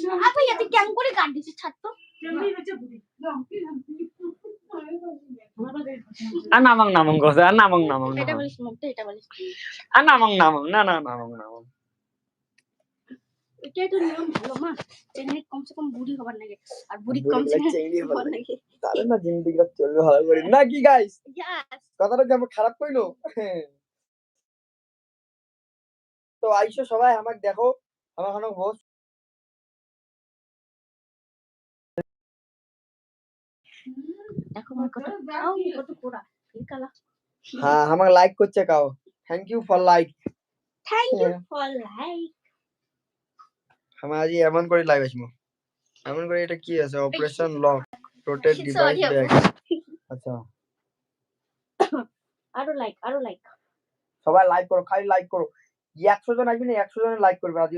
apa ya tiang করে কাট দিছে ছাড় তো namang gose namang এটা বলিস মুখটা এটা বলিস namang না namang এটাই তো নিয়ম ভালো মা চেংড়ি কমসে কম বুড়ি হবার লাগে আর বুড়ি কমসে কম চেংড়ি হবার লাগে তাহলে না জিন্দিগিটা চলবে ভালো করে না কি গাইস ইয়াস কথাটা যেমন খারাপ কইলো তো আইসো সবাই আমাকে দেখো আমার কোনো হোস্ট দেখো আমার কত কোড়া এই কালা হ্যাঁ আমাকে লাইক করছে কাও থ্যাংক ইউ ফর লাইক আমি আজ এমন করে লাইভ আসবো এমন করে এটা কি আছে operation lock protect device bag আচ্ছা আরো লাইক সবাই লাইক করো খালি লাইক করো 100 জন আসবে না 100 জন লাইক করবে আজ